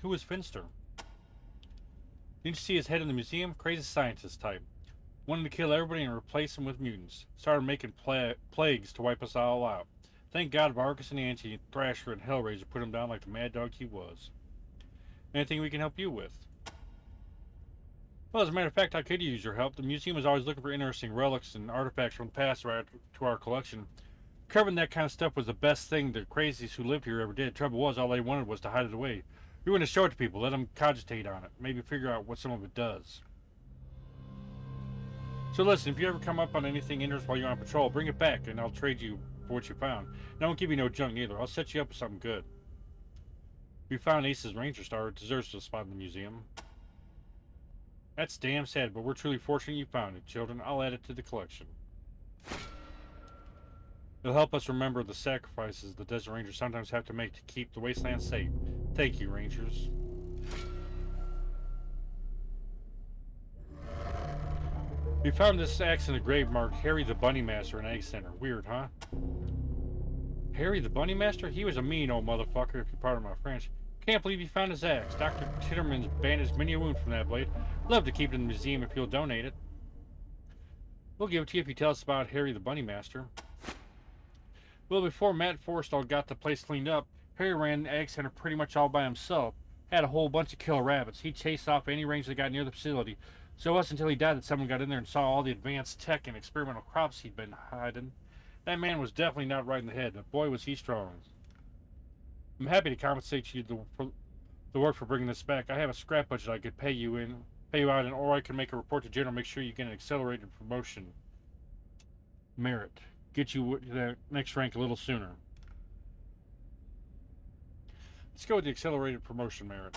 Who is Finster? Didn't you see his head in the museum? Crazy scientist type. Wanted to kill everybody and replace them with mutants. Started making plagues to wipe us all out. Thank God Vargas and Angie, Thrasher, and Hellraiser put him down like the mad dog he was. Anything we can help you with? Well, as a matter of fact, I could use your help. The museum is always looking for interesting relics and artifacts from the past right to our collection. Covering that kind of stuff was the best thing the crazies who lived here ever did. Trouble was, all they wanted was to hide it away. We want to show it to people, let them cogitate on it, maybe figure out what some of it does. So listen, if you ever come up on anything interesting while you're on patrol, bring it back, and I'll trade you for what you found. And I won't give you no junk neither. I'll set you up with something good. We found Ace's Ranger Star. It deserves a spot in the museum. That's damn sad, but we're truly fortunate you found it, children. I'll add it to the collection. It'll help us remember the sacrifices the Desert Rangers sometimes have to make to keep the Wasteland safe. Thank you, Rangers. We found this axe in a grave marked Harry the Bunny Master in Egg Center. Weird, huh? Harry the Bunny Master? He was a mean old motherfucker, if you pardon my French. Can't believe he found his axe. Dr. Titterman's bandaged many a wound from that blade. Love to keep it in the museum if you'll donate it. We'll give it to you if you tell us about Harry the Bunny Master. Well, before Matt Forrestal got the place cleaned up, Harry ran the Egg Center pretty much all by himself. Had a whole bunch of killer rabbits. He chased off any ranger that got near the facility. So it wasn't until he died that someone got in there and saw all the advanced tech and experimental crops he'd been hiding. That man was definitely not right in the head, but boy was he strong. I'm happy to compensate you for the work for bringing this back. I have a scrap budget I could pay you out in, or I can make a report to General, make sure you get an accelerated promotion. Merit. Get you the next rank a little sooner. Let's go with the accelerated promotion merit.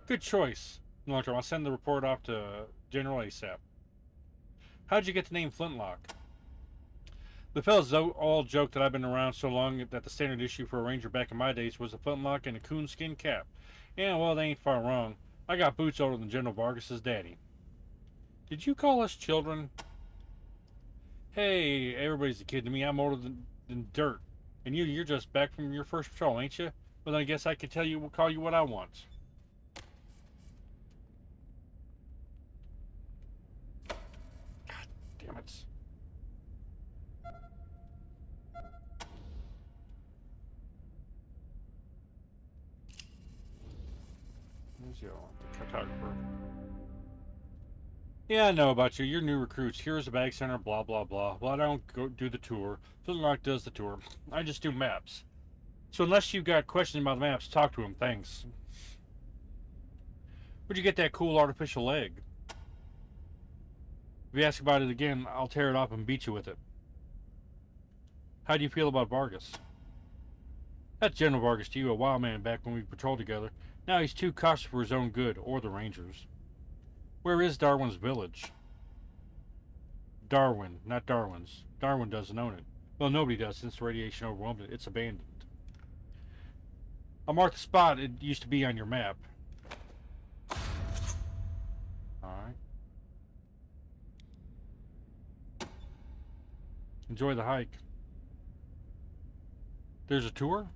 Good choice. Long term, I'll send the report off to General ASAP. How'd you get the name Flintlock? The fellas all joke that I've been around so long that the standard issue for a ranger back in my days was a flintlock and a coonskin cap. Yeah, well, they ain't far wrong. I got boots older than General Vargas's daddy. Did you call us children? Hey, everybody's a kid to me. I'm older than dirt. And you're just back from your first patrol, ain't you? Well, then I guess I could call you what I want. God damn it. Where's the cartographer? Yeah, I know about you. You're new recruits. Here's the bag center, blah, blah, blah. Well, I don't go do the tour. Flintlock does the tour. I just do maps. So unless you've got questions about the maps, talk to him. Thanks. Where'd you get that cool artificial leg? If you ask about it again, I'll tear it off and beat you with it. How do you feel about Vargas? That's General Vargas to you, a wild man back when we patrolled together. Now he's too cautious for his own good, or the Rangers. Where is Darwin's village? Darwin, not Darwin's. Darwin doesn't own it. Well, nobody does since the radiation overwhelmed it. It's abandoned. I'll mark the spot it used to be on your map. Alright. Enjoy the hike. There's a tour?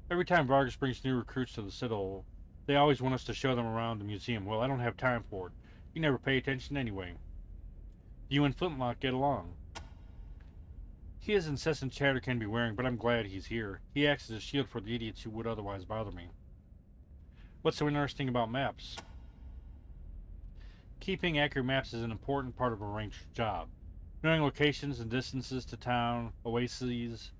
Every time Vargas brings new recruits to the Citadel, they always want us to show them around the museum. Well, I don't have time for it. You never pay attention anyway. You and Flintlock get along. His incessant chatter can be wearing, but I'm glad he's here. He acts as a shield for the idiots who would otherwise bother me. What's so interesting about maps? Keeping accurate maps is an important part of a ranger's job. Knowing locations and distances to town, oases,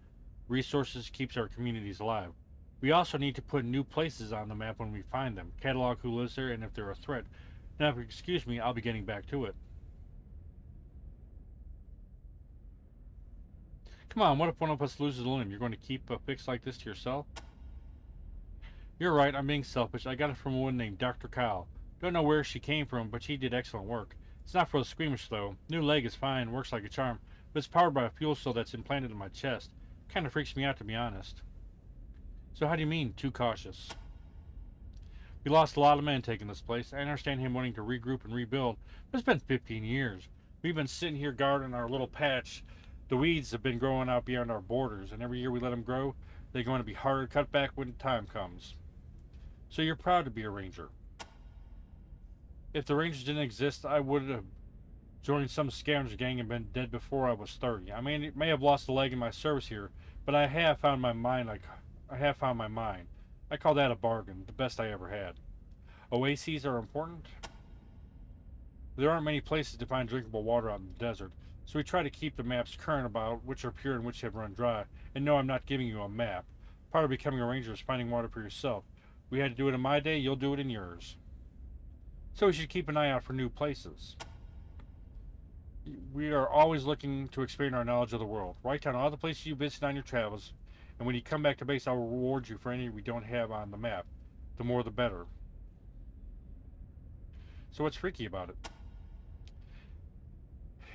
resources keeps our communities alive. We also need to put new places on the map when we find them, catalog who lives there, and if they're a threat. Now, if you excuse me, I'll be getting back to it. Come on, what if one of us loses a limb? You're going to keep a fix like this to yourself? You're right, I'm being selfish. I got it from a woman named Dr. Kyle. Don't know where she came from, but she did excellent work. It's not for the squeamish, though. New leg is fine, works like a charm, but it's powered by a fuel cell that's implanted in my chest. Kind of freaks me out, to be honest. So how do you mean, too cautious? We lost a lot of men taking this place. I understand him wanting to regroup and rebuild, but it's been 15 years. We've been sitting here guarding our little patch. The weeds have been growing out beyond our borders, and every year we let them grow, they're going to be harder to cut back when time comes. So you're proud to be a ranger. If the Rangers didn't exist, I would have joined some scavenger gang and been dead before I was 30. I may have lost a leg in my service here, but I have found my mind. I call that a bargain, the best I ever had. Oases are important. There aren't many places to find drinkable water out in the desert, so we try to keep the maps current about which are pure and which have run dry. And no, I'm not giving you a map. Part of becoming a ranger is finding water for yourself. We had to do it in my day, you'll do it in yours. So we should keep an eye out for new places. We are always looking to expand our knowledge of the world. Write down all the places you visited on your travels, and when you come back to base, I will reward you for any we don't have on the map. The more, the better. So what's freaky about it?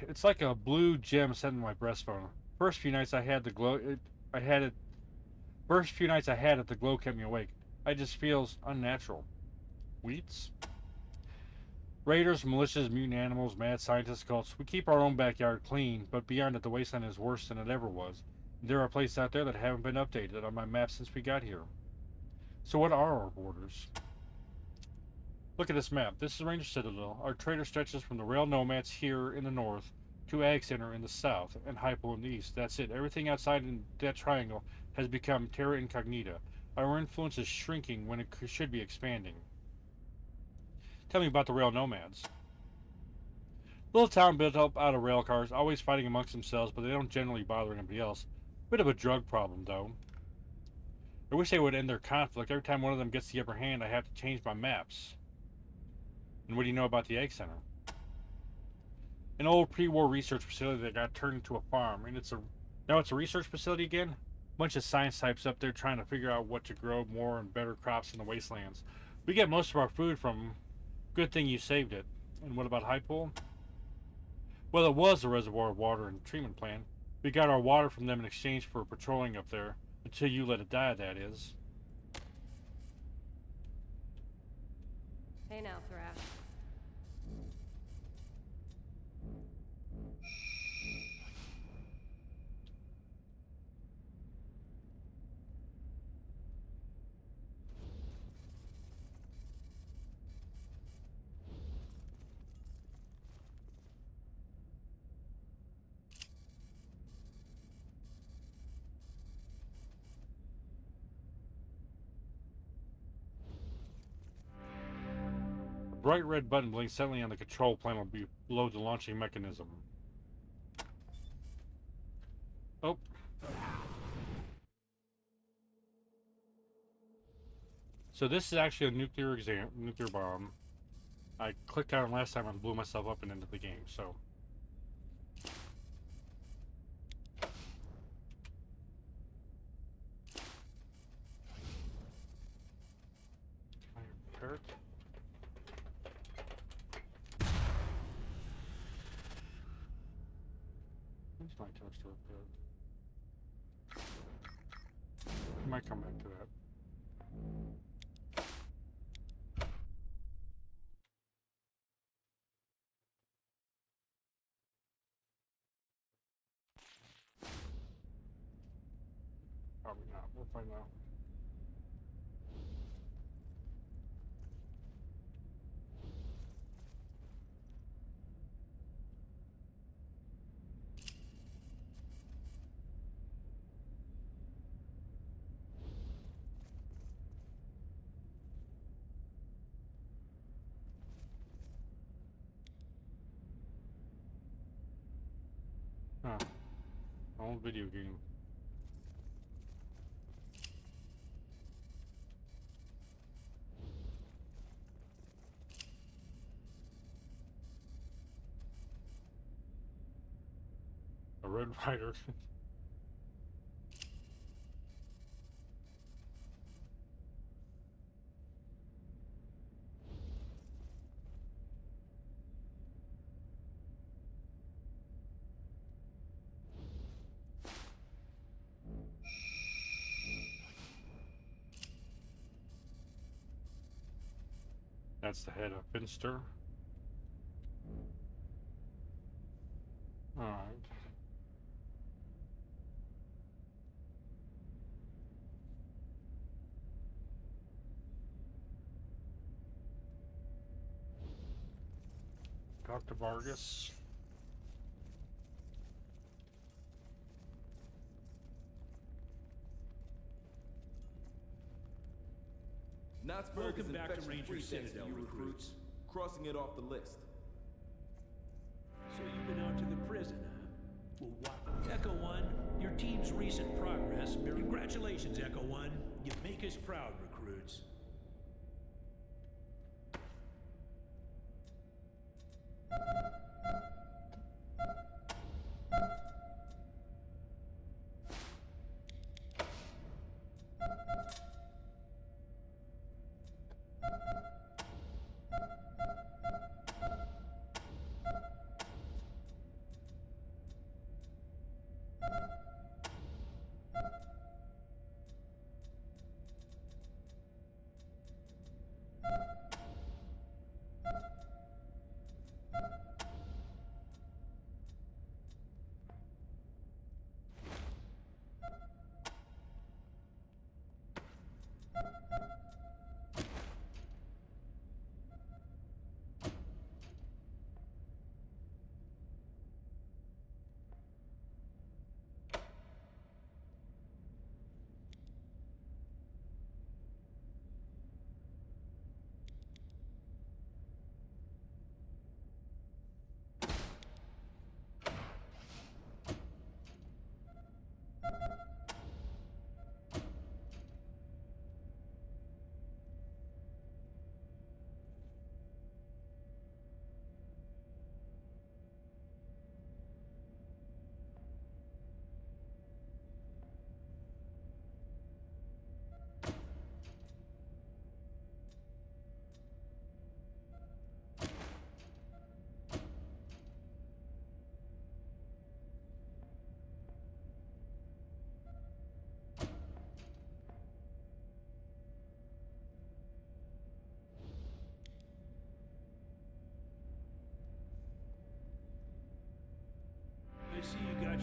It's like a blue gem set in my breastbone. First few nights I had the glow. I had it. First few nights I had it, the glow kept me awake. It just feels unnatural. Wheats? Raiders, militias, mutant animals, mad scientist cults. We keep our own backyard clean, but beyond it, the wasteland is worse than it ever was. There are places out there that haven't been updated on my map since we got here. So what are our borders? Look at this map. This is Ranger Citadel. Our trader stretches from the rail nomads here in the north to Ag Center in the south and Hypo in the east. That's it. Everything outside in that triangle has become terra incognita. Our influence is shrinking when it should be expanding. Tell me about the rail nomads. Little town built up out of rail cars, always fighting amongst themselves, but they don't generally bother anybody else. Bit of a drug problem, though. I wish they would end their conflict. Every time one of them gets the upper hand, I have to change my maps. And what do you know about the Egg Center? An old pre-war research facility that got turned into a farm, and now it's a research facility again. Bunch of science types up there trying to figure out what to grow more and better crops in the wastelands. We get most of our food from. Good thing you saved it. And what about High Pool? Well, it was a reservoir of water and treatment plant. We got our water from them in exchange for patrolling up there. Until you let it die, that is. Hey now, Thrash. A bright red button blinks suddenly on the control panel below the launching mechanism. Oh. So this is actually a nuclear bomb. I clicked on it last time and blew myself up and into the game, so. Can I repair it? Where's my toaster repair? I might come back to that. Probably not. We'll find out. Huh. Old video game. A Red Rider. That's the head of Finster. Alright. Dr. Vargas. Knoxburg Welcome is back to infection-free Ranger thanks to Citadel, you recruits. crossing it off the list. So you've been out to the prison, huh? Well, what? Echo One, your team's recent progress. Congratulations, Echo One. You make us proud, recruits.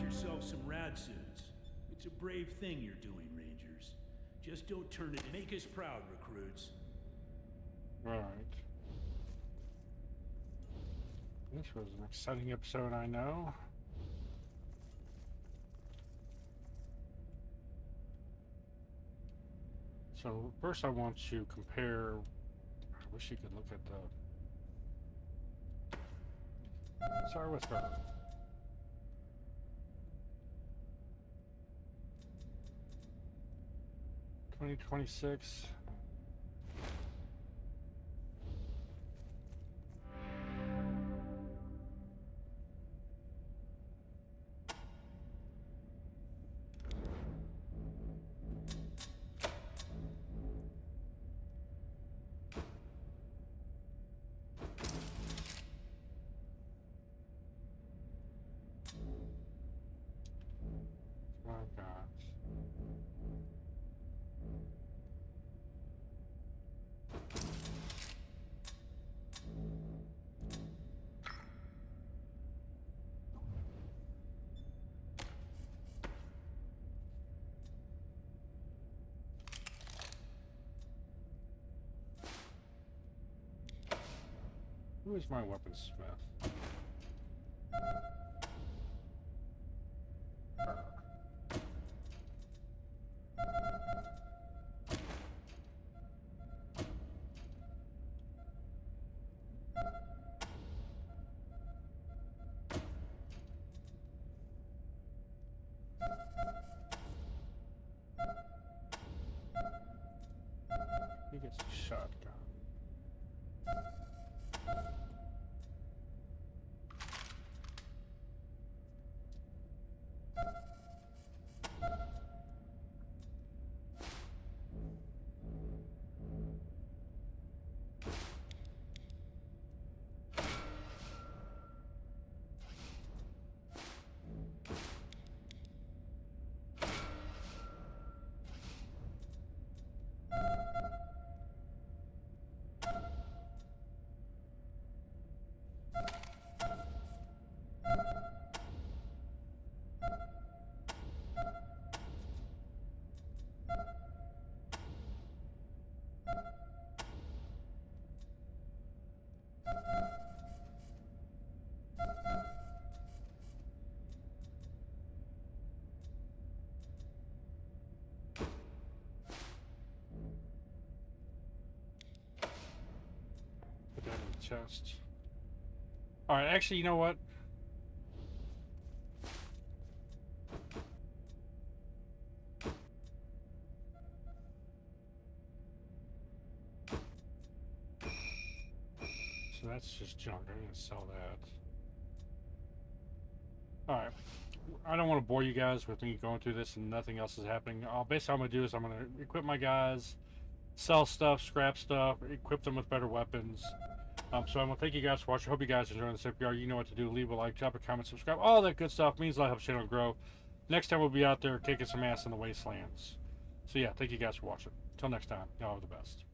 yourself some rad suits. It's a brave thing you're doing, Rangers. Just don't turn it. Make us proud, recruits. Right. This was an exciting episode, I know. So first I want to compare. I wish you could look at the. Sorry, with her. $2026. Oh gosh. Who is my weaponsmith? He gets a shotgun. Put that in the chest. Alright, actually, you know what? So that's just junk. I'm gonna sell that. Alright. I don't want to bore you guys with me going through this and nothing else is happening. Basically, what I'm gonna do is I'm gonna equip my guys, sell stuff, scrap stuff, equip them with better weapons. So I'm gonna thank you guys for watching. Hope you guys enjoying this episode. You know what to do. Leave a like, drop a comment, subscribe. All that good stuff means a lot. Helps the channel grow. Next time we'll be out there kicking some ass in the Wastelands. So yeah, thank you guys for watching. Till next time, y'all have the best.